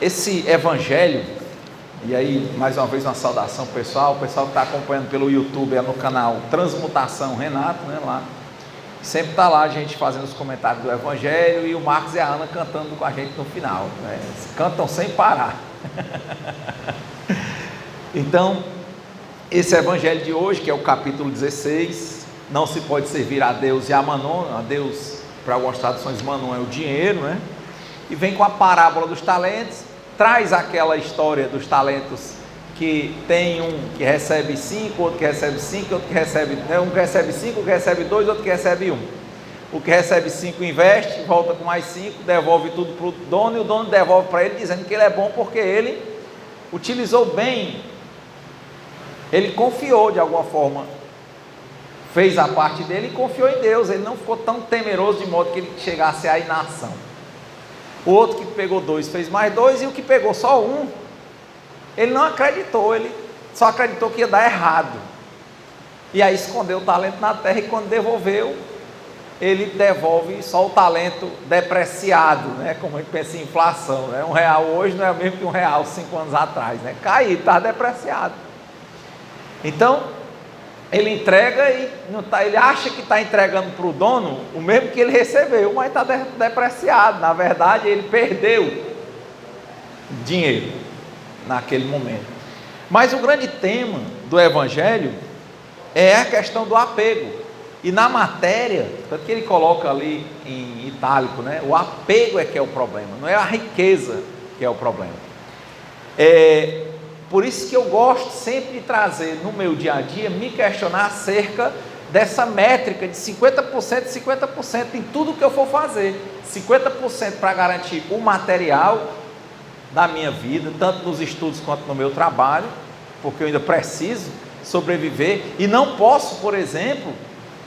Esse evangelho, e aí mais uma vez uma saudação pessoal, o pessoal que está acompanhando pelo YouTube é no canal Transmutação Renato, né, lá, sempre está lá a gente fazendo os comentários do evangelho e o Marcos e a Ana cantando com a gente no final, né? Cantam sem parar. Então, esse evangelho de hoje, que é o capítulo 16, não se pode servir a Deus e a Mammon. A Deus, para algumas traduções, Mammon é o dinheiro, né? E vem com a parábola dos talentos, traz aquela história dos talentos que tem um que recebe 5, outro que recebe 5, outro que recebe, né, um que recebe 5, outro que recebe 2, outro que recebe 1. O que recebe 5 investe, volta com mais 5, devolve tudo para o dono, e o dono devolve para ele dizendo que ele é bom porque ele utilizou bem, ele confiou de alguma forma, fez a parte dele e confiou em Deus, ele não ficou tão temeroso de modo que ele chegasse à inação. O outro que pegou 2 fez mais 2, e o que pegou só 1, ele não acreditou, ele só acreditou que ia dar errado, e aí escondeu o talento na terra, e quando devolveu, ele devolve só o talento depreciado, né? Como a gente pensa em inflação, né? R$1 hoje não é o mesmo que R$1 5 anos atrás, né? Caído, está depreciado. Então, ele entrega e não tá, ele acha que está entregando para o dono o mesmo que ele recebeu, mas está depreciado. Na verdade, ele perdeu dinheiro naquele momento. Mas o grande tema do evangelho é a questão do apego. E na matéria, tanto que ele coloca ali em itálico, né? O apego é que é o problema, não é a riqueza que é o problema. Por isso que eu gosto sempre de trazer no meu dia a dia, me questionar acerca dessa métrica de 50% e 50% em tudo que eu for fazer. 50% para garantir o material da minha vida, tanto nos estudos quanto no meu trabalho, porque eu ainda preciso sobreviver, e não posso, por exemplo,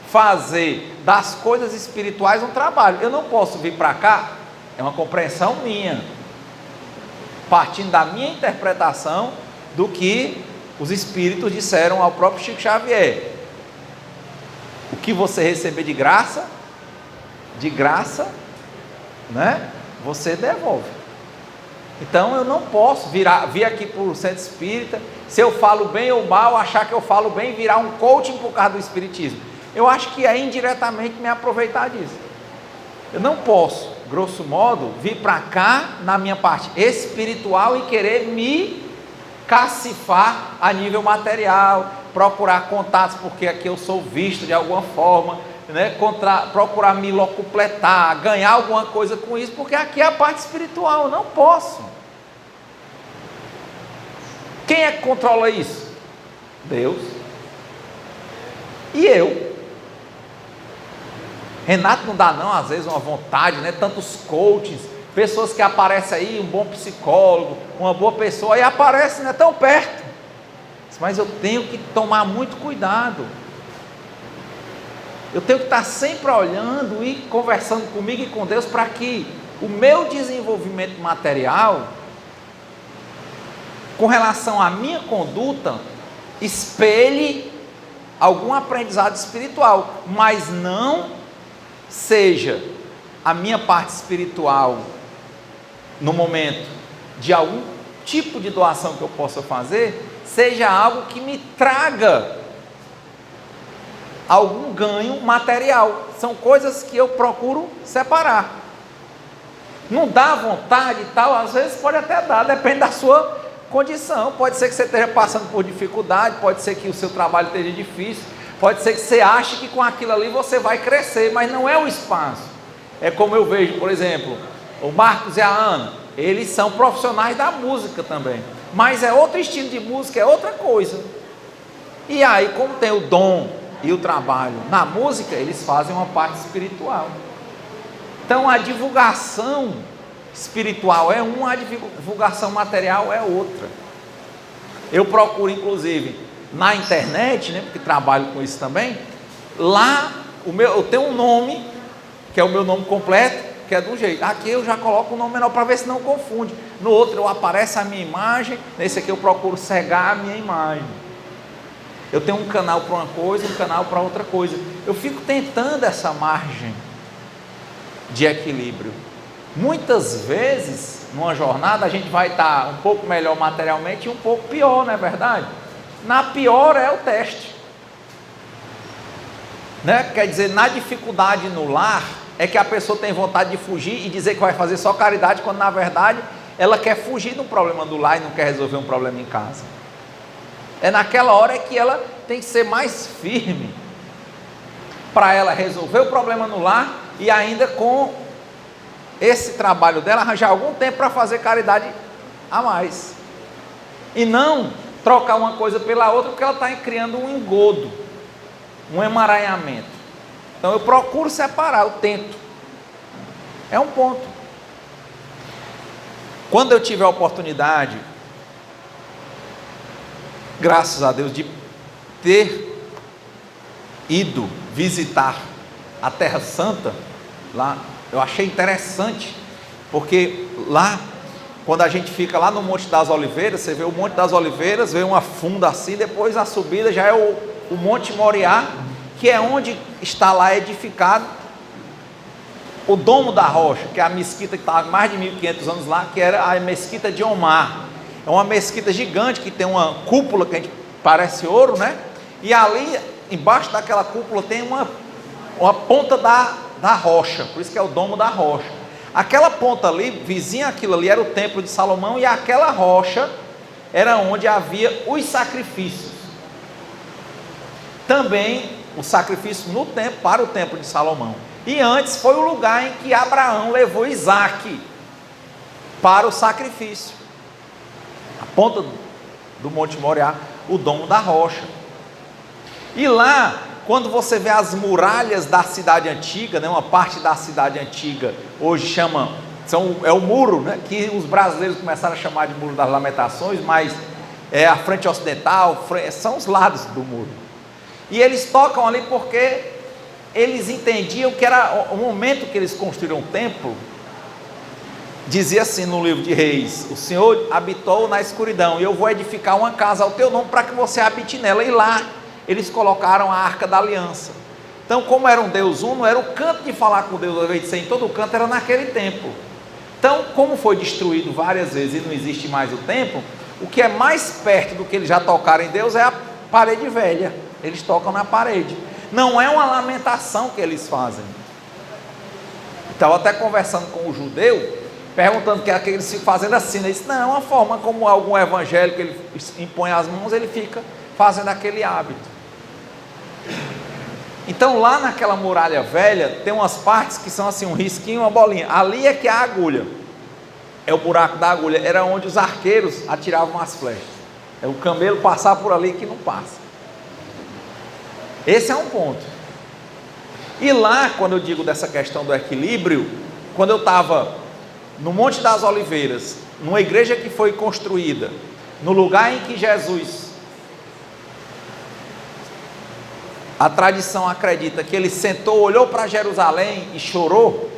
fazer das coisas espirituais um trabalho. Eu não posso vir para cá, é uma compreensão minha, partindo da minha interpretação do que os espíritos disseram ao próprio Chico Xavier: o que você receber de graça, né, você devolve. Então eu não posso vir aqui para o centro espírita, se eu falo bem ou mal, achar que eu falo bem, virar um coaching por causa do espiritismo. Eu acho que é indiretamente me aproveitar disso. Eu não posso, grosso modo, vir para cá na minha parte espiritual e querer me cacifar a nível material, procurar contatos porque aqui eu sou visto de alguma forma, né? Procurar me locupletar, ganhar alguma coisa com isso, porque aqui é a parte espiritual. Eu não posso. Quem é que controla isso? Deus. E eu. Renato não dá não, às vezes uma vontade, né? Tantos coaches, pessoas que aparecem aí, um bom psicólogo, uma boa pessoa, e aparece, né, tão perto. Mas eu tenho que tomar muito cuidado. Eu tenho que estar sempre olhando e conversando comigo e com Deus, para que o meu desenvolvimento material, com relação à minha conduta, espelhe algum aprendizado espiritual, mas não seja a minha parte espiritual, no momento de algum tipo de doação que eu possa fazer, seja algo que me traga algum ganho material. São coisas que eu procuro separar. Não dá vontade e tal, às vezes pode até dar, depende da sua condição. Pode ser que você esteja passando por dificuldade, pode ser que o seu trabalho esteja difícil, pode ser que você ache que com aquilo ali você vai crescer, mas não é o espaço. É como eu vejo, por exemplo, o Marcos e a Ana, eles são profissionais da música também, mas é outro estilo de música, é outra coisa. E aí, como tem o dom e o trabalho na música, eles fazem uma parte espiritual. Então a divulgação espiritual é uma, a divulgação material é outra. Eu procuro, inclusive, na internet, né, porque trabalho com isso também, lá eu tenho um nome, que é o meu nome completo, que é do jeito, aqui eu já coloco o nome menor para ver se não confunde, no outro aparece a minha imagem, nesse aqui eu procuro cegar a minha imagem. Eu tenho um canal para uma coisa, um canal para outra coisa, eu fico tentando essa margem de equilíbrio, Muitas vezes, numa jornada, a gente vai estar um pouco melhor materialmente e um pouco pior, não é verdade? Na pior é o teste, né? Quer dizer, na dificuldade no lar, é que a pessoa tem vontade de fugir e dizer que vai fazer só caridade, quando na verdade ela quer fugir do problema do lar e não quer resolver um problema em casa. É naquela hora que ela tem que ser mais firme, para ela resolver o problema no lar e ainda com esse trabalho dela arranjar algum tempo para fazer caridade a mais, e não trocar uma coisa pela outra, porque ela está criando um engodo, um emaranhamento. Então eu procuro separar, eu tento. É um ponto. Quando eu tive a oportunidade, graças a Deus, de ter ido visitar a Terra Santa, lá, eu achei interessante, porque lá, quando a gente fica lá no Monte das Oliveiras, você vê o Monte das Oliveiras, vê uma funda assim, depois a subida já é o Monte Moriá, que é onde está lá edificado o Domo da Rocha, que é a mesquita que estava há mais de 1500 anos lá, que era a mesquita de Omar. É uma mesquita gigante, que tem uma cúpula que a gente parece ouro, né? E ali, embaixo daquela cúpula, tem uma ponta da rocha, por isso que é o Domo da Rocha. Aquela ponta ali, vizinha àquilo ali, era o Templo de Salomão, e aquela rocha era onde havia os sacrifícios. Também o sacrifício no templo, para o Templo de Salomão. E antes foi o lugar em que Abraão levou Isaque para o sacrifício. A ponta do Monte Moriá, o Domo da Rocha. E lá, quando você vê as muralhas da cidade antiga, né, uma parte da cidade antiga, hoje é o muro, né, que os brasileiros começaram a chamar de Muro das Lamentações, mas é a frente ocidental, são os lados do muro. E eles tocam ali porque eles entendiam que era o momento que eles construíram o templo. Dizia assim no livro de Reis: o Senhor habitou na escuridão, e eu vou edificar uma casa ao teu nome para que você habite nela. E lá eles colocaram a Arca da Aliança. Então, como era um Deus uno, era o canto de falar com Deus, ao invés de ser em todo o canto, era naquele templo. Então, como foi destruído várias vezes e não existe mais o templo, o que é mais perto do que eles já tocaram em Deus é a parede velha. Eles tocam na parede. Não é uma lamentação que eles fazem. Estava até conversando com o judeu, perguntando o que é que eles ficam fazendo assim. Ele disse: não, é uma forma como algum evangélico, ele impõe as mãos, ele fica fazendo aquele hábito. Então lá naquela muralha velha, tem umas partes que são assim, um risquinho, uma bolinha. Ali é que é a agulha. É o buraco da agulha. Era onde os arqueiros atiravam as flechas. É o camelo passar por ali que não passa. Esse é um ponto. E lá, quando eu digo dessa questão do equilíbrio, quando eu estava no Monte das Oliveiras, numa igreja que foi construída, no lugar em que Jesus, a tradição acredita que ele sentou, olhou para Jerusalém e chorou,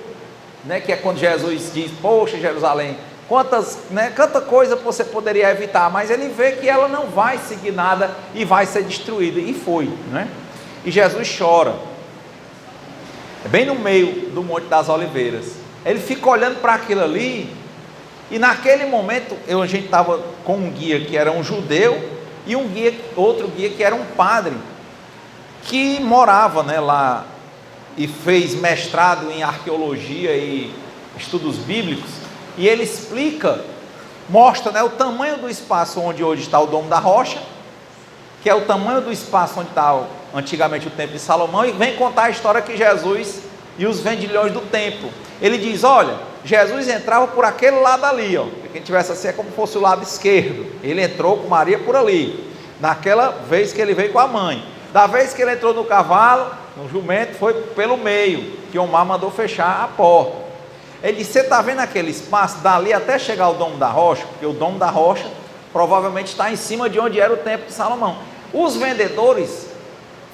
né, que é quando Jesus diz: poxa, Jerusalém, quanta coisa você poderia evitar, mas ele vê que ela não vai seguir nada e vai ser destruída, e foi, né? E Jesus chora, bem no meio do Monte das Oliveiras. Ele fica olhando para aquilo ali, e naquele momento, a gente estava com um guia que era um judeu, e outro guia que era um padre, que morava, né, lá, e fez mestrado em arqueologia e estudos bíblicos, e ele explica, mostra, né, o tamanho do espaço onde hoje está o Domo da Rocha, que é o tamanho do espaço onde está antigamente o Templo de Salomão, e vem contar a história que Jesus e os vendilhões do templo. Ele diz: olha, Jesus entrava por aquele lado ali, ó. Quem tivesse assim é como fosse o lado esquerdo. Ele entrou com Maria por ali, naquela vez que ele veio com a mãe. Da vez que ele entrou no cavalo, no jumento, foi pelo meio, que Omar mandou fechar a porta. Ele disse: você está vendo aquele espaço dali até chegar ao Domo da Rocha? Porque o Domo da Rocha provavelmente está em cima de onde era o Templo de Salomão. Os vendedores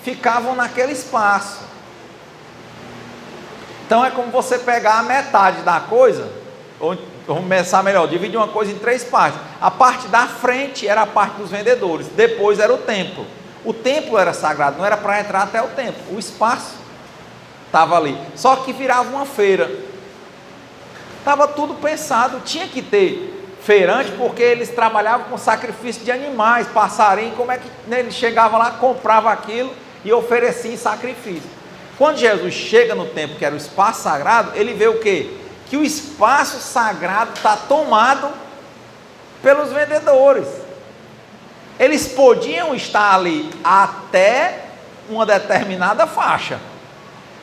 ficavam naquele espaço. Então é como você pegar a metade da coisa, ou vamos começar melhor, dividir uma coisa em 3 partes. A parte da frente era a parte dos vendedores, depois era o templo. O templo era sagrado, não era para entrar até o templo, o espaço estava ali, só que virava uma feira. Estava tudo pensado, tinha que ter feirante, porque eles trabalhavam com sacrifício de animais, passarinho, como é que ele chegava lá, comprava aquilo e oferecia em sacrifício. Quando Jesus chega no templo, que era o espaço sagrado, ele vê o quê? Que o espaço sagrado está tomado pelos vendedores. Eles podiam estar ali até uma determinada faixa,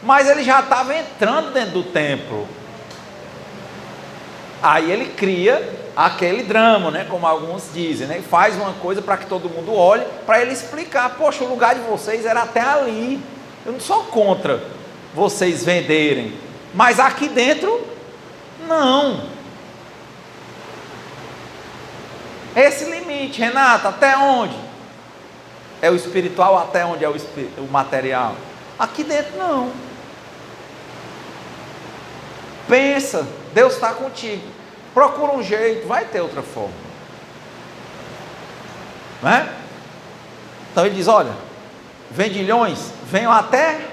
mas ele já estava entrando dentro do templo. Aí ele cria aquele drama, né, como alguns dizem, né, faz uma coisa para que todo mundo olhe, para ele explicar, poxa, o lugar de vocês era até ali, eu não sou contra vocês venderem, mas aqui dentro, não. Esse limite, Renata, até onde? É o espiritual, até onde é o material? Aqui dentro não. Pensa, Deus está contigo. Procura um jeito, vai ter outra forma. Não é? Então ele diz, olha, vendilhões, venham até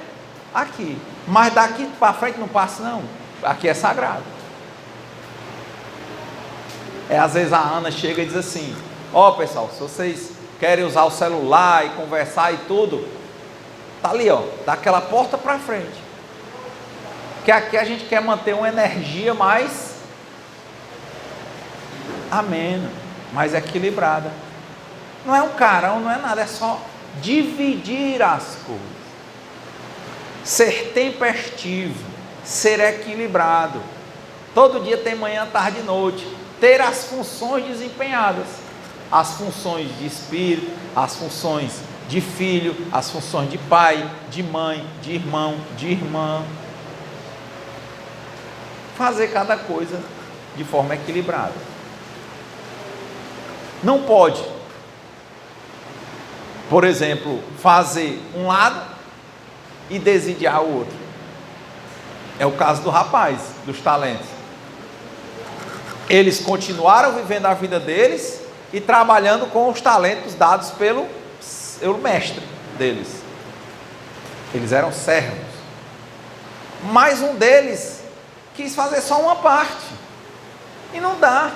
aqui. Mas daqui para frente não passa não. Aqui é sagrado. Às vezes a Ana chega e diz assim, ó pessoal, se vocês querem usar o celular e conversar e tudo, tá ali ó, daquela porta para frente. Que aqui a gente quer manter uma energia mais amena, mais equilibrada. Não é um carão, não é nada, é só dividir as coisas. Ser tempestivo, ser equilibrado. Todo dia tem manhã, tarde e noite. Ter as funções desempenhadas. As funções de espírito, as funções de filho, as funções de pai, de mãe, de irmão, de irmã. Fazer cada coisa de forma equilibrada. Não pode, por exemplo, fazer um lado e desidiar o outro. É o caso do rapaz, dos talentos. Eles continuaram vivendo a vida deles e trabalhando com os talentos dados pelo mestre deles. Eles eram servos. Mas um deles quis fazer só uma parte. E não dá.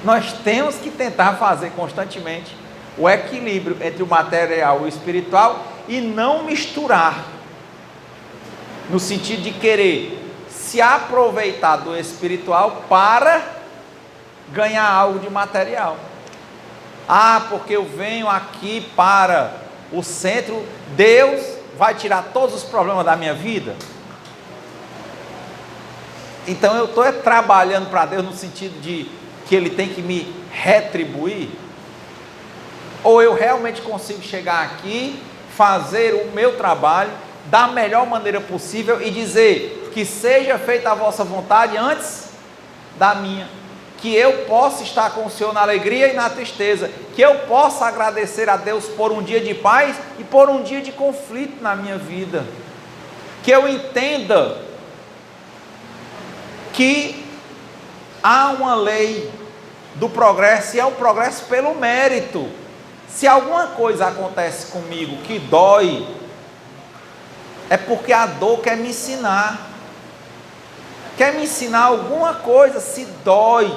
Nós temos que tentar fazer constantemente o equilíbrio entre o material e o espiritual e não misturar, no sentido de querer se aproveitar do espiritual para ganhar algo de material. Ah, porque eu venho aqui para o centro, Deus vai tirar todos os problemas da minha vida? Então eu estou trabalhando para Deus no sentido de que Ele tem que me retribuir? Ou eu realmente consigo chegar aqui, fazer o meu trabalho da melhor maneira possível e dizer que seja feita a vossa vontade antes da minha, que eu possa estar com o Senhor na alegria e na tristeza, que eu possa agradecer a Deus por um dia de paz e por um dia de conflito na minha vida, que eu entenda que há uma lei do progresso e é o progresso pelo mérito. Se alguma coisa acontece comigo que dói, é porque a dor quer me ensinar. Quer me ensinar alguma coisa, se dói.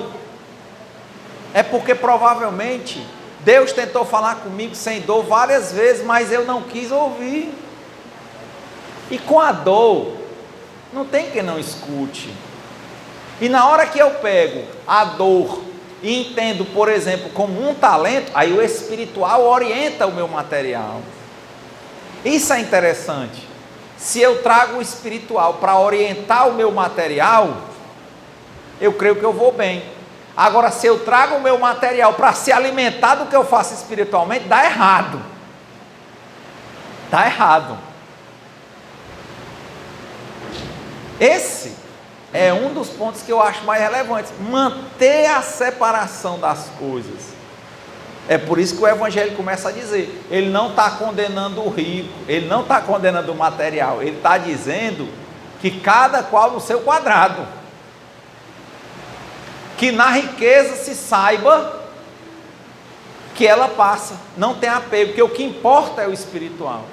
É porque provavelmente Deus tentou falar comigo sem dor várias vezes, mas eu não quis ouvir. E com a dor, não tem quem não escute. E na hora que eu pego a dor e entendo, por exemplo, como um talento, aí o espiritual orienta o meu material. Isso é interessante. Se eu trago o espiritual para orientar o meu material, eu creio que eu vou bem. Agora, se eu trago o meu material para se alimentar do que eu faço espiritualmente, dá errado. Dá errado. Esse é um dos pontos que eu acho mais relevantes. Manter a separação das coisas. É por isso que o Evangelho começa a dizer, ele não está condenando o rico, ele não está condenando o material, ele está dizendo que cada qual no seu quadrado. Que na riqueza se saiba que ela passa, não tem apego, porque o que importa é o espiritual.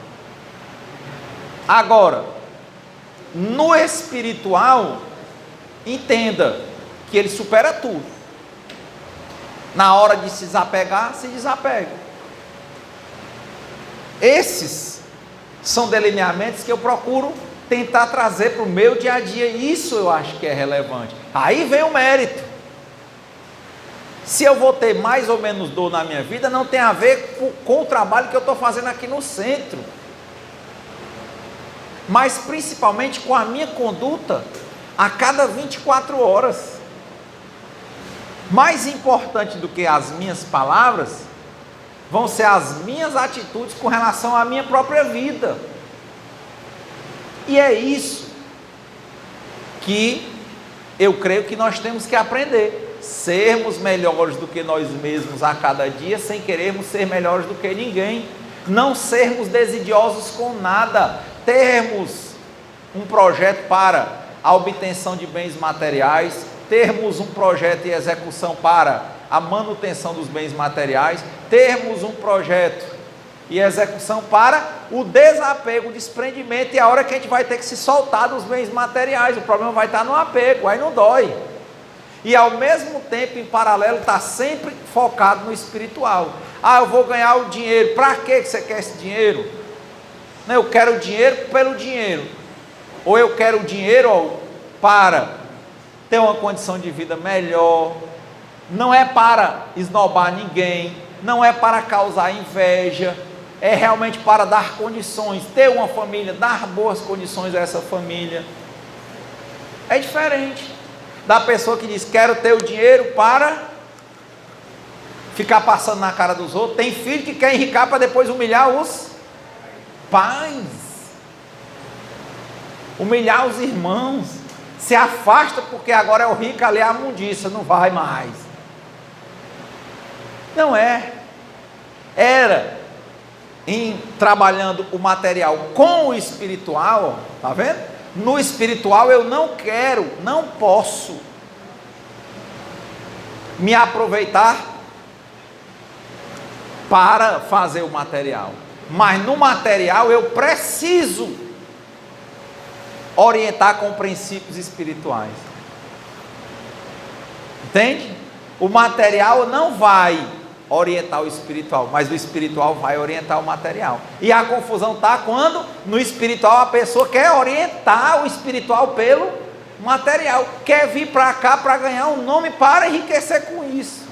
Agora, no espiritual, entenda que ele supera tudo. Na hora de se desapegar, se desapega. Esses são delineamentos que eu procuro tentar trazer para o meu dia a dia. Isso eu acho que é relevante. Aí vem o mérito. Se eu vou ter mais ou menos dor na minha vida, não tem a ver com o trabalho que eu estou fazendo aqui no centro, mas principalmente com a minha conduta a cada 24 horas. Mais importante do que as minhas palavras vão ser as minhas atitudes com relação à minha própria vida. E é isso que eu creio que nós temos que aprender. Sermos melhores do que nós mesmos a cada dia, sem querermos ser melhores do que ninguém. Não sermos desidiosos com nada. Termos um projeto para a obtenção de bens materiais, termos um projeto em execução para a manutenção dos bens materiais, termos um projeto e execução para o desapego, o desprendimento, e a hora que a gente vai ter que se soltar dos bens materiais, o problema vai estar no apego, aí não dói. E ao mesmo tempo, em paralelo, está sempre focado no espiritual. Eu vou ganhar o dinheiro. Para que você quer esse dinheiro? Não, eu quero o dinheiro pelo dinheiro. Ou eu quero o dinheiro para ter uma condição de vida melhor. Não é para esnobar ninguém. Não é para causar inveja. É realmente para dar condições, ter uma família, dar boas condições a essa família. É diferente da pessoa que diz: quero ter o dinheiro para ficar passando na cara dos outros. Tem filho que quer enricar para depois humilhar os pais, humilhar os irmãos. Se afasta porque agora é o rico, ali é a mundiça, não vai mais. Não é. Era em trabalhando o material com o espiritual, tá vendo? No espiritual eu não quero, não posso me aproveitar para fazer o material, mas no material eu preciso orientar com princípios espirituais. Entende? O material não vai orientar o espiritual, mas o espiritual vai orientar o material. E a confusão está quando no espiritual a pessoa quer orientar o espiritual pelo material, quer vir para cá para ganhar um nome, para enriquecer com isso.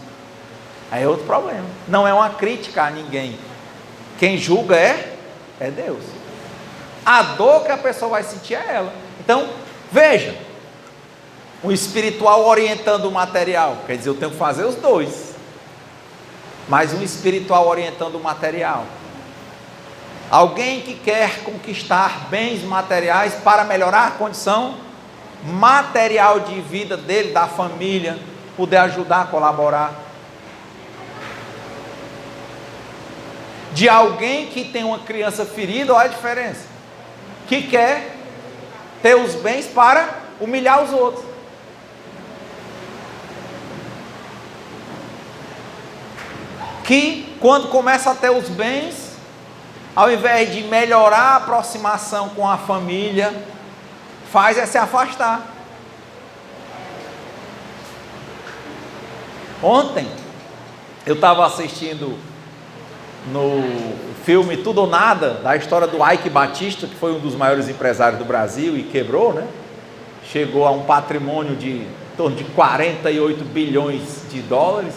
Aí é outro problema. Não é uma crítica a ninguém. Quem julga é Deus. A dor que a pessoa vai sentir é ela. Então, veja, o espiritual orientando o material, quer dizer, eu tenho que fazer os dois. Mas um espiritual orientando o material. Alguém que quer conquistar bens materiais para melhorar a condição material de vida dele, da família, poder ajudar, colaborar. De alguém que tem uma criança ferida, olha a diferença, que quer ter os bens para humilhar os outros. Que quando começa a ter os bens, ao invés de melhorar a aproximação com a família, faz é se afastar. Ontem eu estava assistindo no filme Tudo ou Nada, da história do Ike Batista, que foi um dos maiores empresários do Brasil e quebrou, né? Chegou a um patrimônio de em torno de 48 bilhões de dólares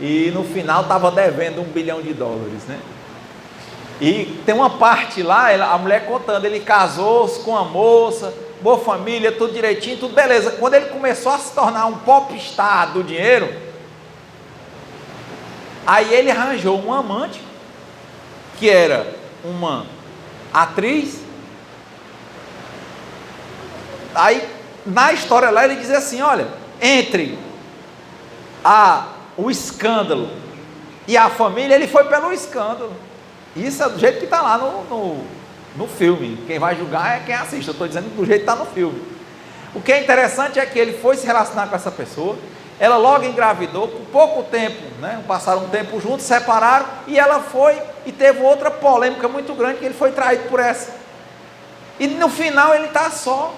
e no final estava devendo $1 bilhão, né? E tem uma parte lá, a mulher contando, ele casou-se com a moça, boa família, tudo direitinho, tudo beleza. Quando ele começou a se tornar um popstar do dinheiro, aí ele arranjou um amante, que era uma atriz. Aí na história lá ele diz assim: olha, entre o escândalo e a família, ele foi pelo escândalo. Isso é do jeito que está lá no filme. Quem vai julgar é quem assiste. Eu estou dizendo do jeito que está no filme. O que é interessante é que ele foi se relacionar com essa pessoa, ela logo engravidou, por pouco tempo, né? Passaram um tempo juntos, separaram, e ela foi e teve outra polêmica muito grande, que ele foi traído por essa. E no final ele está só.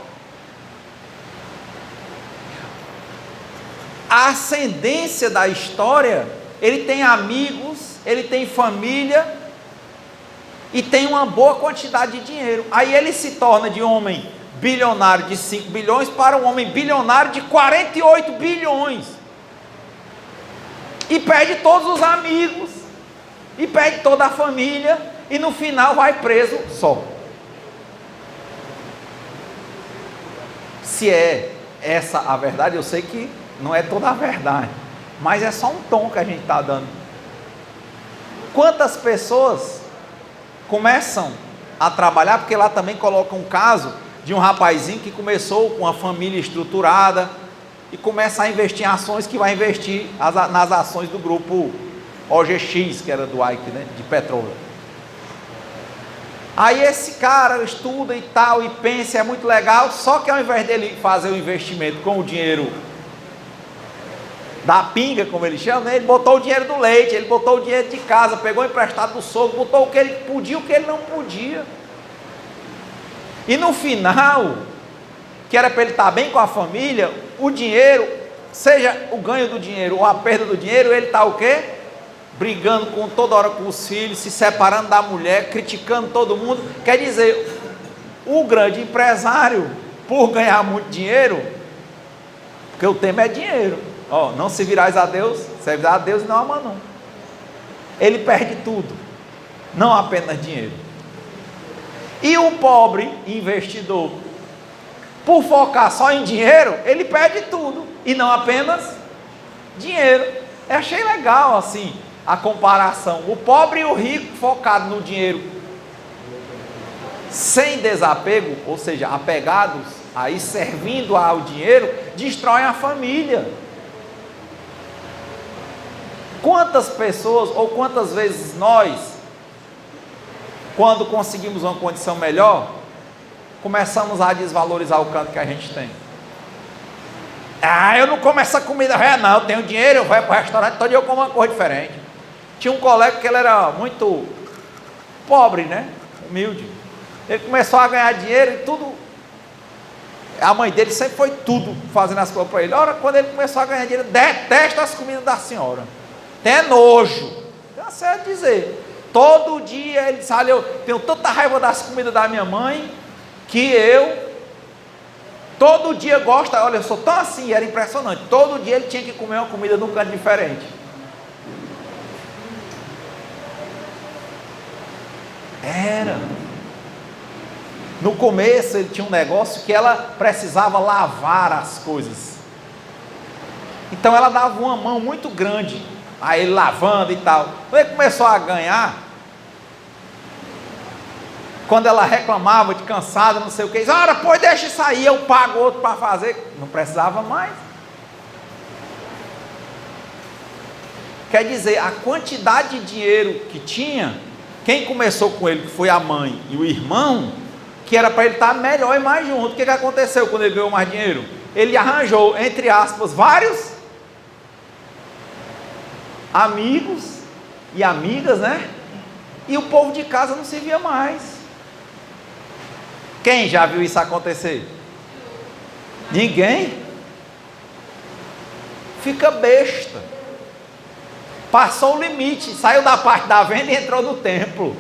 a ascendência da história, ele tem amigos, ele tem família e tem uma boa quantidade de dinheiro. Aí ele se torna de homem bilionário de 5 bilhões para um homem bilionário de 48 bilhões. E perde todos os amigos, e perde toda a família, e no final vai preso só. Se é essa a verdade, eu sei que não é toda a verdade, mas é só um tom que a gente está dando. Quantas pessoas começam a trabalhar, porque lá também coloca um caso de um rapazinho que começou com uma família estruturada e começa a investir em ações, que vai investir nas ações do grupo OGX, que era do Ike, né, de petróleo. Aí esse cara estuda e tal, e pensa, é muito legal, só que ao invés dele fazer o investimento com o dinheiro da pinga, como ele chama, né, ele botou o dinheiro do leite, ele botou o dinheiro de casa, pegou emprestado do sogro, botou o que ele podia, o que ele não podia. E no final, que era para ele estar bem com a família, o dinheiro, seja o ganho do dinheiro ou a perda do dinheiro, ele está o quê? Brigando com toda hora com os filhos, se separando da mulher, criticando todo mundo. Quer dizer, o grande empresário, por ganhar muito dinheiro, porque o tema é dinheiro, ó, não se virais a Deus, serve a Deus e não a Mammon. Ele perde tudo, não apenas dinheiro. E o pobre investidor, por focar só em dinheiro, ele perde tudo, e não apenas dinheiro. Eu achei legal assim a comparação, o pobre e o rico focado no dinheiro, sem desapego, ou seja, apegados aí, servindo ao dinheiro, destroem a família. Quantas pessoas, ou quantas vezes nós, quando conseguimos uma condição melhor, começamos a desvalorizar o canto que a gente tem. Ah, eu não como essa comida velha não, eu tenho dinheiro, eu vou para o restaurante, todo dia eu como uma coisa diferente. Tinha um colega que ele era muito pobre, né, humilde. Ele começou a ganhar dinheiro e tudo, a mãe dele sempre foi tudo fazendo as coisas para ele. Ora, quando ele começou a ganhar dinheiro, detesta as comidas da senhora, tem nojo, dá certo dizer. Todo dia ele disse, olha, eu tenho tanta raiva das comidas da minha mãe, que eu todo dia gosto, olha, eu sou tão assim, era impressionante, todo dia ele tinha que comer uma comida num canto diferente. Era. No começo ele tinha um negócio que ela precisava lavar as coisas, então ela dava uma mão muito grande a ele lavando e tal. Quando ele começou a ganhar, quando ela reclamava de cansada, não sei o que, disse, ora, pois deixa isso aí, eu pago outro para fazer. Não precisava mais. Quer dizer, a quantidade de dinheiro que tinha, quem começou com ele, que foi a mãe e o irmão, que era para ele estar melhor e mais junto. O que aconteceu quando ele ganhou mais dinheiro? Ele arranjou, entre aspas, vários amigos e amigas, né? E o povo de casa não se via mais. Quem já viu isso acontecer? Ninguém? Fica besta. Passou o limite, saiu da parte da venda e entrou no templo.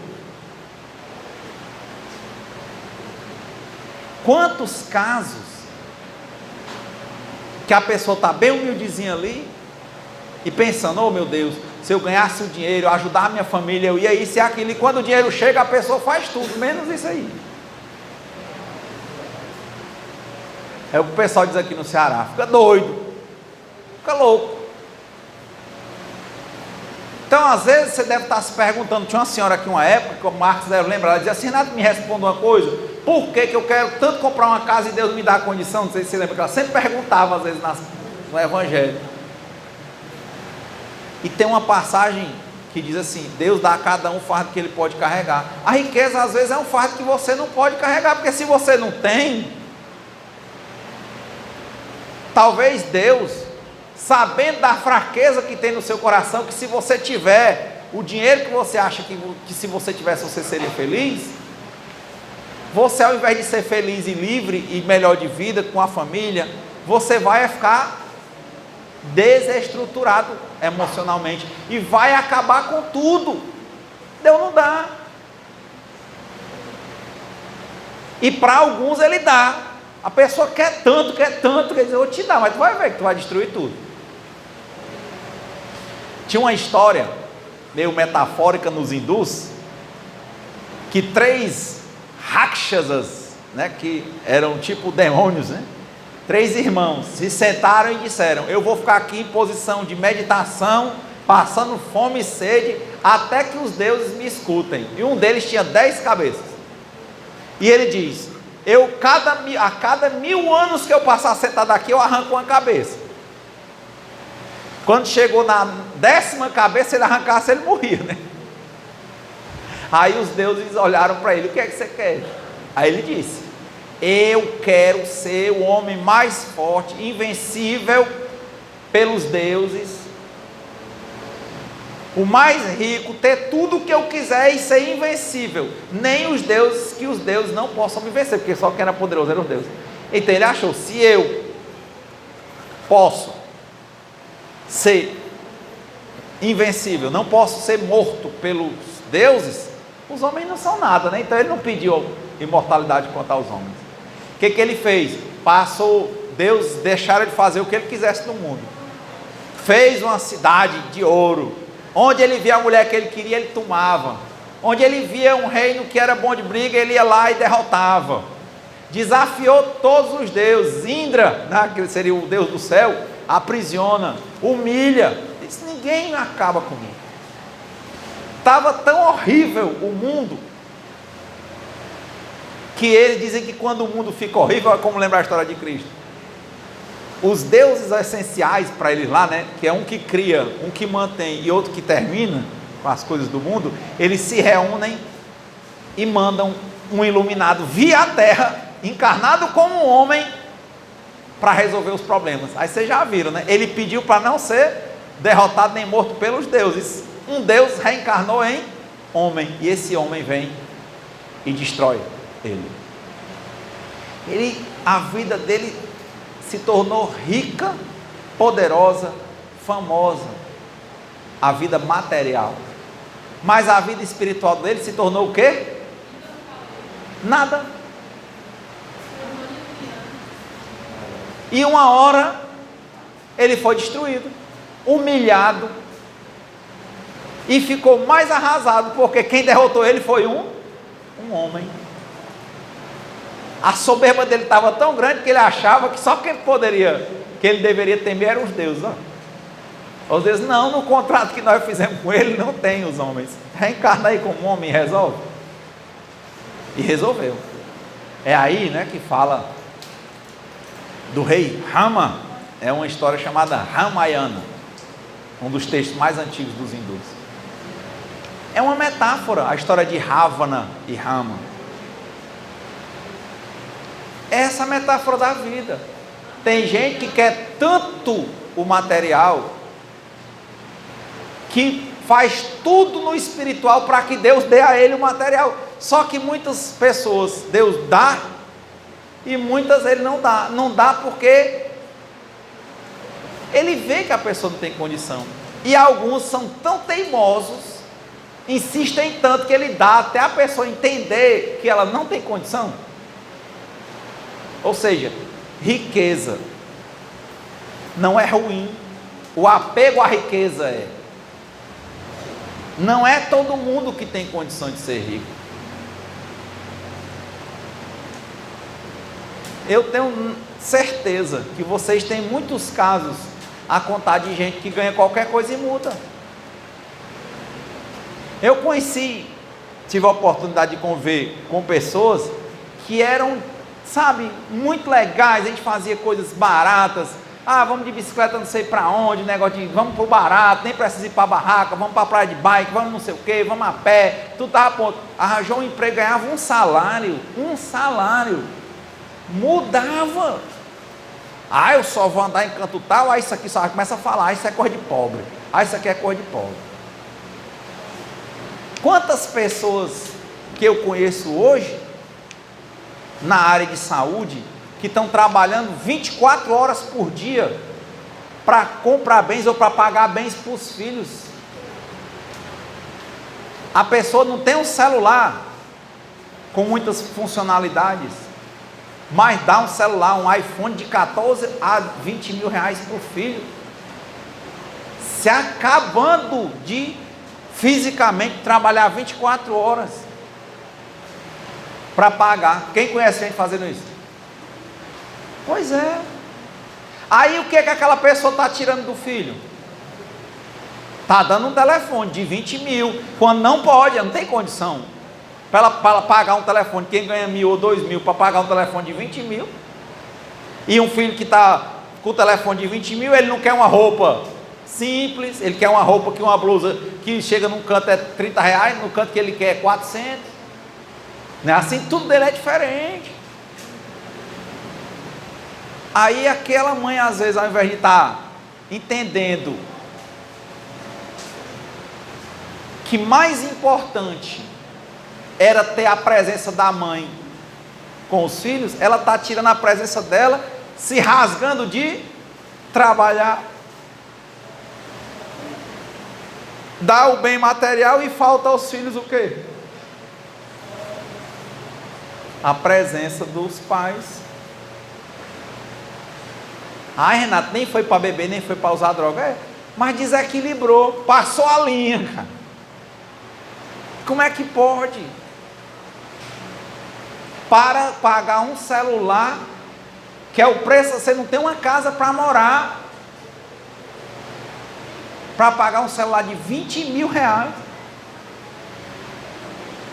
Quantos casos que a pessoa está bem humildezinha ali e pensando, oh meu Deus, se eu ganhasse o dinheiro, eu ajudar a minha família, eu ia isso e aquilo, e quando o dinheiro chega a pessoa faz tudo, menos isso aí. É o que o pessoal diz aqui no Ceará, fica doido, fica louco. Então às vezes você deve estar se perguntando, tinha uma senhora aqui uma época, que o Marcos deve lembrar, ela dizia assim, Renato, me responda uma coisa, por que eu quero tanto comprar uma casa e Deus me dá a condição? Não sei se você lembra, que ela sempre perguntava às vezes no Evangelho. E tem uma passagem que diz assim, Deus dá a cada um o fardo que ele pode carregar. A riqueza às vezes é um fardo que você não pode carregar, porque se você não tem, talvez Deus, sabendo da fraqueza que tem no seu coração, que se você tiver o dinheiro que você acha que se você tivesse você seria feliz, você ao invés de ser feliz e livre e melhor de vida com a família, você vai ficar desestruturado emocionalmente e vai acabar com tudo. Deus não dá. E para alguns ele dá. A pessoa quer tanto, quer dizer, eu vou te dar, mas tu vai ver que tu vai destruir tudo. Tinha uma história meio metafórica nos hindus, que 3 rakshasas, né, que eram tipo demônios, né? 3 irmãos se sentaram e disseram: eu vou ficar aqui em posição de meditação, passando fome e sede, até que os deuses me escutem. E um deles tinha 10 cabeças. E ele diz: a cada 1000 anos que eu passar sentado aqui, eu arranco uma cabeça. Quando chegou na 10ª cabeça, se ele arrancasse, ele morria, né? Aí os deuses olharam para ele: o que é que você quer? Aí ele disse: eu quero ser o homem mais forte, invencível pelos deuses, o mais rico, ter tudo o que eu quiser e ser invencível. Nem os deuses, que os deuses não possam me vencer, porque só quem era poderoso eram os deuses. Então ele achou: se eu posso ser invencível, não posso ser morto pelos deuses, os homens não são nada, né? Então ele não pediu imortalidade quanto aos homens. O que ele fez? Deus deixaram ele fazer o que ele quisesse no mundo. Fez uma cidade de ouro. Onde ele via a mulher que ele queria, ele tomava. Onde ele via um reino que era bom de briga, ele ia lá e derrotava. Desafiou todos os deuses. Indra, né, que seria o deus do céu, aprisiona, humilha. Disse: ninguém acaba comigo. Estava tão horrível o mundo, que eles dizem que quando o mundo fica horrível, é como lembrar a história de Cristo. Os deuses essenciais para eles lá, né, que é um que cria, um que mantém e outro que termina com as coisas do mundo, eles se reúnem e mandam um iluminado via a terra, encarnado como um homem, para resolver os problemas. Aí vocês já viram, né? Ele pediu para não ser derrotado nem morto pelos deuses. Um deus reencarnou em homem, e esse homem vem e destrói ele. A vida dele se tornou rica, poderosa, famosa, a vida material. Mas a vida espiritual dele se tornou o quê? Nada. E uma hora ele foi destruído, humilhado, e ficou mais arrasado, porque quem derrotou ele foi um homem. A soberba dele estava tão grande que ele achava que só quem que ele deveria temer eram os deuses. Ó. Os deuses: não, no contrato que nós fizemos com ele não tem os homens. Reencarna aí como homem e resolve. E resolveu. É aí, né, que fala do rei Rama. É uma história chamada Ramayana, um dos textos mais antigos dos hindus. É uma metáfora, a história de Ravana e Rama. Essa metáfora da vida. Tem gente que quer tanto o material, que faz tudo no espiritual para que Deus dê a ele o material. Só que muitas pessoas Deus dá e muitas ele não dá. Não dá porque ele vê que a pessoa não tem condição. E alguns são tão teimosos, insistem tanto que ele dá até a pessoa entender que ela não tem condição. Ou seja, riqueza não é ruim, o apego à riqueza é. Não é todo mundo que tem condição de ser rico. Eu tenho certeza que vocês têm muitos casos a contar de gente que ganha qualquer coisa e muda. Eu tive a oportunidade de conviver com pessoas que eram, sabe, muito legais. A gente fazia coisas baratas. Vamos de bicicleta não sei para onde, negócio de vamos pro barato, nem precisa ir para a barraca, vamos para a praia de bike, vamos não sei o que, vamos a pé. Tu estava pronto, arranjou um emprego, ganhava um salário, mudava. Eu só vou andar em canto tal, isso aqui só começa a falar, isso é coisa de pobre, isso aqui é coisa de pobre. Quantas pessoas que eu conheço hoje, na área de saúde, que estão trabalhando 24 horas por dia, para comprar bens ou para pagar bens para os filhos. A pessoa não tem um celular com muitas funcionalidades, mas dá um celular, um iPhone de 14 a 20 mil reais para o filho, se acabando de fisicamente trabalhar 24 horas para pagar. Quem conhece gente fazendo isso? Pois é. Aí o que que aquela pessoa está tirando do filho? Está dando um telefone de 20 mil, quando não pode, não tem condição para pagar um telefone. Quem ganha 1.000 ou 2.000 para pagar um telefone de 20 mil, e um filho que está com o telefone de 20 mil, ele não quer uma roupa simples, ele quer uma roupa, que uma blusa que chega num canto é 30 reais, no canto que ele quer é 400, não é assim? Tudo dele é diferente. Aí aquela mãe, às vezes, ao invés de estar entendendo que mais importante era ter a presença da mãe com os filhos, ela está tirando a presença dela, se rasgando de trabalhar, dá o bem material e falta aos filhos o quê? A presença dos pais. Ai, Renato, nem foi para beber, nem foi para usar droga. Mas desequilibrou, passou a linha, cara. Como é que pode? Para pagar um celular, que é o preço, você não tem uma casa para morar, para pagar um celular de 20 mil reais,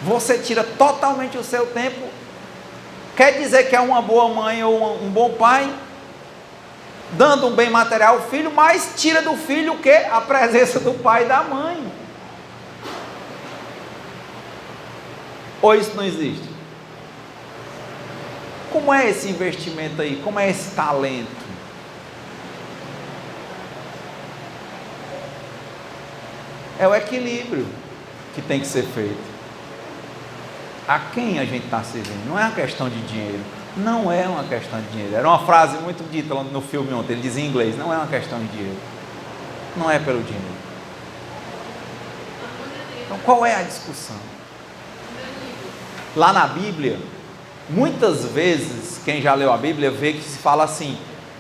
você tira totalmente o seu tempo. Quer dizer que é uma boa mãe ou um bom pai, dando um bem material ao filho, mas tira do filho o quê? A presença do pai e da mãe. Ou isso não existe? Como é esse investimento aí? Como é esse talento? É o equilíbrio que tem que ser feito. A quem a gente está servindo? Não é uma questão de dinheiro. Não é uma questão de dinheiro. Era uma frase muito dita no filme ontem. Ele dizia em inglês: não é uma questão de dinheiro. Não é pelo dinheiro. Então qual é a discussão? Lá na Bíblia, muitas vezes, quem já leu a Bíblia vê que se fala assim: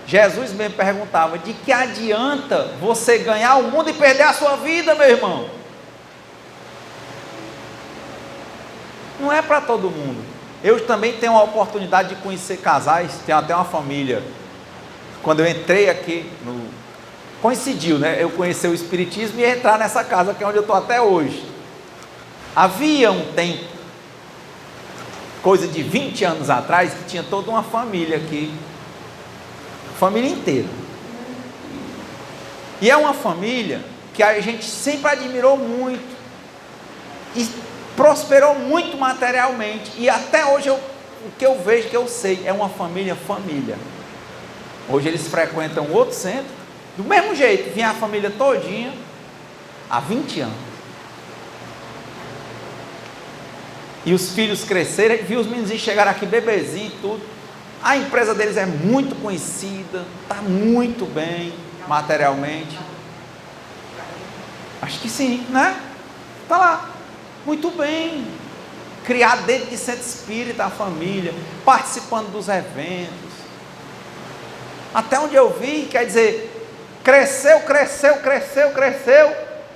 Jesus mesmo perguntava, de que adianta você ganhar o mundo e perder a sua vida, meu irmão? Não é para todo mundo. Eu também tenho a oportunidade de conhecer casais, tenho até uma família. Quando eu entrei aqui, coincidiu, né? Eu conheci o Espiritismo e entrar nessa casa, que é onde eu estou até hoje. Havia um tempo, coisa de 20 anos atrás, que tinha toda uma família aqui, família inteira. E é uma família que a gente sempre admirou muito, e prosperou muito materialmente, e até hoje o que eu vejo, que eu sei, é uma família. Hoje eles frequentam outro centro, do mesmo jeito, vinha a família todinha, há 20 anos. E os filhos cresceram, viu os meninos chegaram aqui bebezinho e tudo. A empresa deles é muito conhecida, está muito bem materialmente. Acho que sim, né? Está lá, muito bem. Criado dentro de centro espírita, a família, participando dos eventos. Até onde eu vi, quer dizer, cresceu.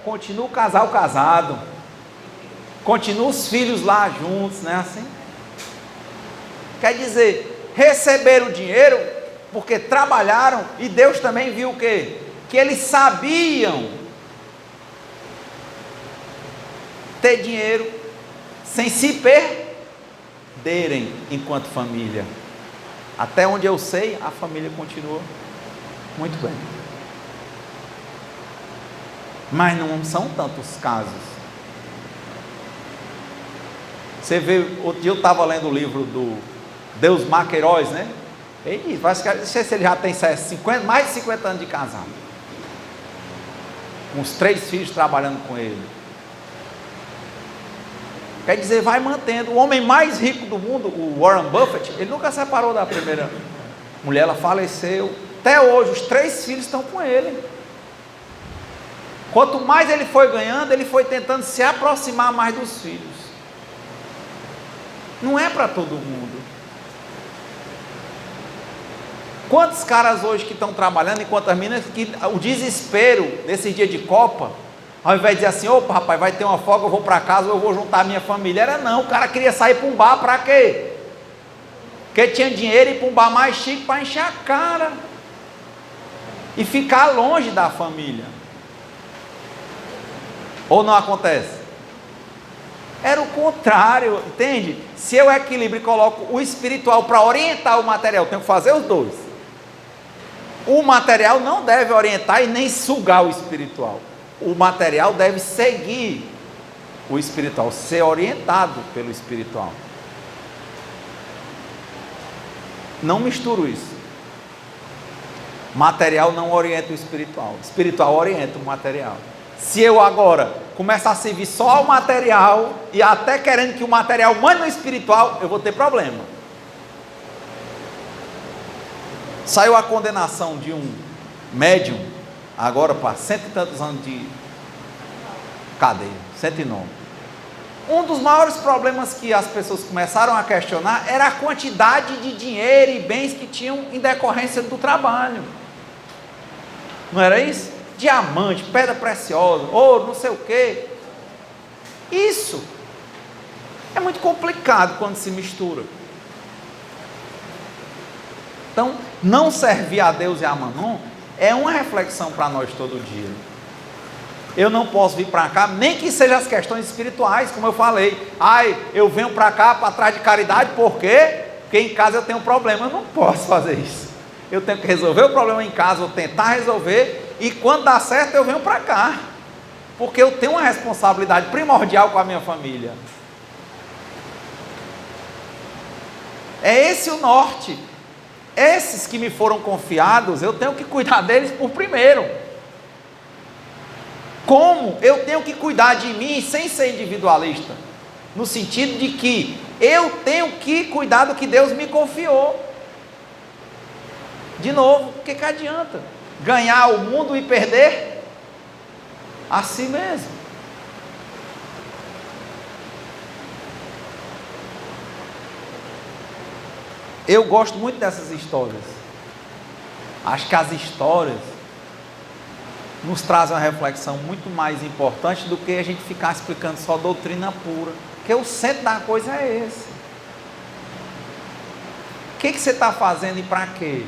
Continua o casal casado. Continua os filhos lá juntos, não é assim? Quer dizer, receberam o dinheiro porque trabalharam, e Deus também viu o quê? Que eles sabiam ter dinheiro sem se perderem enquanto família. Até onde eu sei, a família continua muito bem. Mas não são tantos casos. Você vê, outro dia eu estava lendo o livro do Deus Marca Heróis, né? Ele diz, não sei se ele já tem mais de 50 anos de casado, com os 3 filhos trabalhando com ele. Quer dizer, vai mantendo. O homem mais rico do mundo, o Warren Buffett, ele nunca separou da primeira mulher, ela faleceu, Até hoje, os 3 filhos estão com ele. Quanto mais ele foi ganhando, ele foi tentando se aproximar mais dos filhos. Não é para todo mundo. Quantos caras hoje que estão trabalhando, e quantas meninas, que o desespero nesses dias de Copa, ao invés de dizer assim, opa rapaz, vai ter uma folga, eu vou para casa, eu vou juntar a minha família, era não, o cara queria sair para um bar, para quê? Porque tinha dinheiro e ir para um bar mais chique para encher a cara, e ficar longe da família. Ou não acontece? Era o contrário, entende? Se eu equilibro e coloco o espiritual para orientar o material, eu tenho que fazer os dois. O material não deve orientar e nem sugar o espiritual. O material deve seguir o espiritual, ser orientado pelo espiritual. Não misturo isso. Material não orienta o espiritual. Espiritual orienta o material. Se eu agora começar a servir só o material e até querendo que o material mande no espiritual, eu vou ter problema. Saiu a condenação de um médium, agora para 100 e tantos anos de cadeia, 109. Um dos maiores problemas que as pessoas começaram a questionar era a quantidade de dinheiro e bens que tinham em decorrência do trabalho. Não era isso? Diamante, pedra preciosa, ouro, não sei o quê. Isso é muito complicado quando se mistura. Então, não servir a Deus e a Mammon é uma reflexão para nós todo dia. Eu não posso vir para cá, nem que sejam as questões espirituais, como eu falei. Eu venho para cá para trás de caridade, por quê? Porque em casa eu tenho um problema. Eu não posso fazer isso. Eu tenho que resolver o problema em casa, ou tentar resolver. E quando dá certo eu venho para cá, porque eu tenho uma responsabilidade primordial com a minha família. É esse o norte. Esses que me foram confiados, eu tenho que cuidar deles por primeiro. Como eu tenho que cuidar de mim sem ser individualista? No sentido de que eu tenho que cuidar do que Deus me confiou. De novo, o que adianta? Ganhar o mundo e perder a si mesmo. Eu gosto muito dessas histórias. Acho que as histórias nos trazem uma reflexão muito mais importante do que a gente ficar explicando só doutrina pura. Porque o centro da coisa é esse. O que você está fazendo e para quê?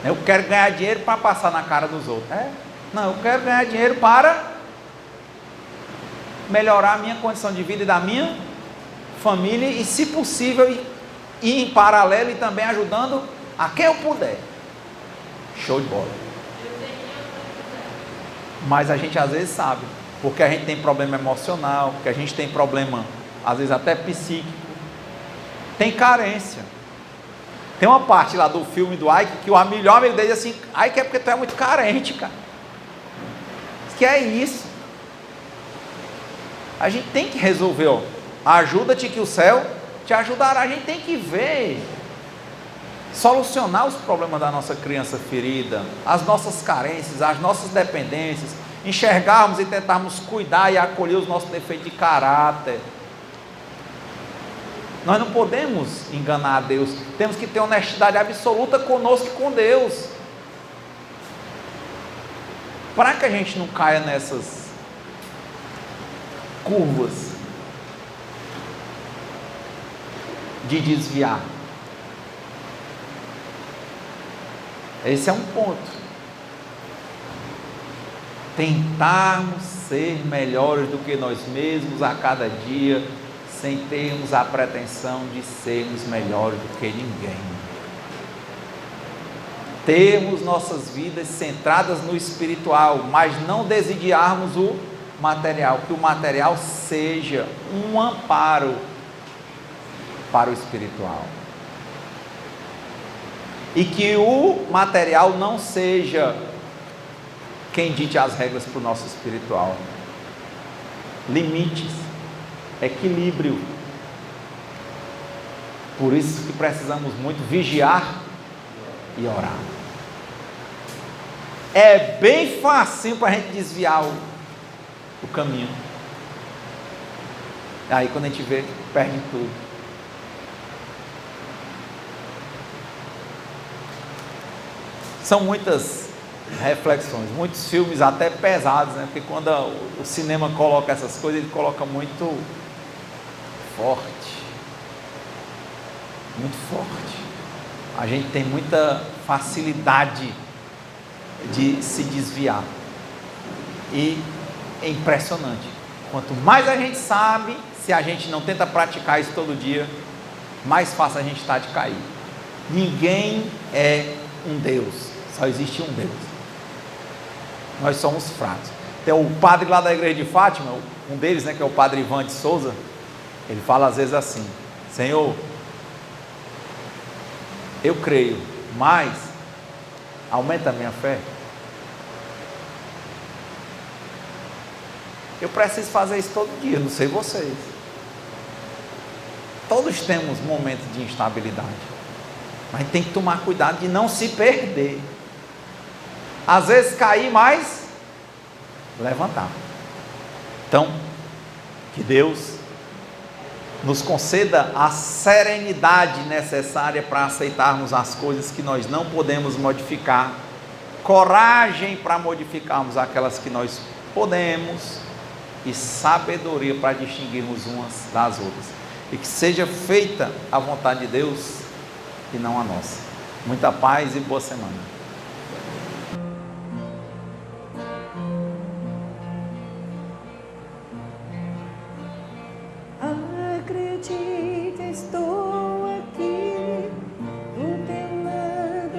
Eu quero ganhar dinheiro para passar na cara dos outros. Não, eu quero ganhar dinheiro para melhorar a minha condição de vida e da minha família e, se possível, ir em paralelo e também ajudando a quem eu puder. Show de bola. Mas a gente às vezes sabe, porque a gente tem problema emocional, porque a gente tem problema, às vezes até psíquico, tem carência. Tem uma parte lá do filme do Ike que o melhor amigo dele diz assim: Ike, é porque tu é muito carente, cara. Que é isso. A gente tem que resolver, ajuda-te que o céu te ajudará. A gente tem que ver, solucionar os problemas da nossa criança ferida, as nossas carências, as nossas dependências, enxergarmos e tentarmos cuidar e acolher os nossos defeitos de caráter. Nós não podemos enganar a Deus, temos que ter honestidade absoluta conosco e com Deus, para que a gente não caia nessas curvas de desviar. Esse é um ponto. Tentarmos ser melhores do que nós mesmos a cada dia, sem termos a pretensão de sermos melhores do que ninguém. Termos nossas vidas centradas no espiritual, mas não desidiarmos o material, que o material seja um amparo para o espiritual. E que o material não seja quem dite as regras para o nosso espiritual. Limites, equilíbrio. Por isso que precisamos muito vigiar e orar. É bem fácil para a gente desviar o caminho. Aí quando a gente vê, perde tudo. São muitas reflexões, muitos filmes até pesados, né? Porque quando o cinema coloca essas coisas, ele coloca muito forte. Muito forte. A gente tem muita facilidade de se desviar. E é impressionante. Quanto mais a gente sabe, se a gente não tenta praticar isso todo dia, mais fácil a gente está de cair. Ninguém é um Deus, só existe um Deus. Nós somos fracos. Tem o padre lá da igreja de Fátima, um deles, né, que é o padre Ivan de Souza, ele fala às vezes assim: Senhor, eu creio, mas aumenta a minha fé. Eu preciso fazer isso todo dia, não sei vocês. Todos temos momentos de instabilidade, mas tem que tomar cuidado de não se perder. Às vezes cair, mas levantar. Então, que Deus nos conceda a serenidade necessária para aceitarmos as coisas que nós não podemos modificar, coragem para modificarmos aquelas que nós podemos, e sabedoria para distinguirmos umas das outras, e que seja feita a vontade de Deus e não a nossa. Muita paz e boa semana. Acredita, estou aqui, do teu lado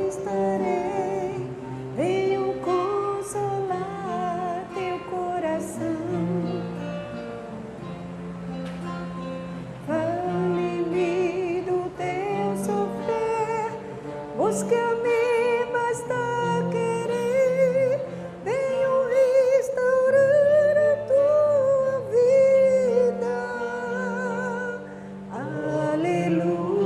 estarei, venho consolar teu coração. Fale-me do teu sofrer, busca-me, basta querer, venho restaurar a tua vida. Aleluia,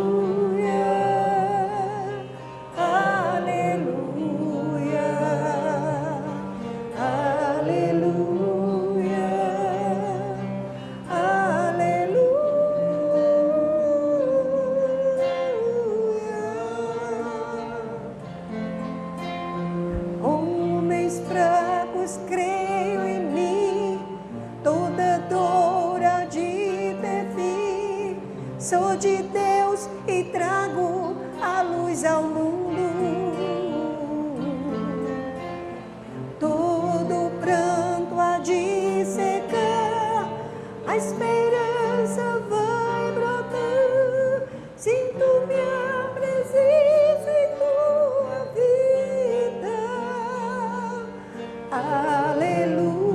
aleluia, aleluia, aleluia. Homens fracos, creio em mim, toda dor há de ter fim. Sou de Deus e trago a luz ao mundo. Todo pranto há de secar, a esperança vai brotar. Sinto minha presença em tua vida. Aleluia,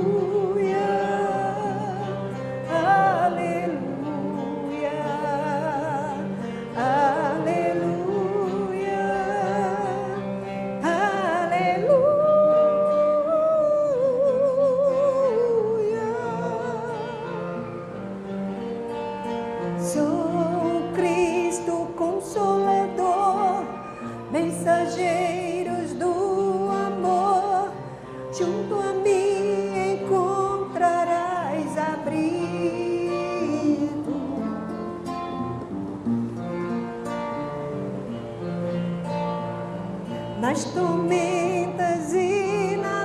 aleluia, aleluia, aleluia. Sou Cristo Consolador, mensageiros do amor, junto a mim encontrarás abrigo. Nas tormentas e na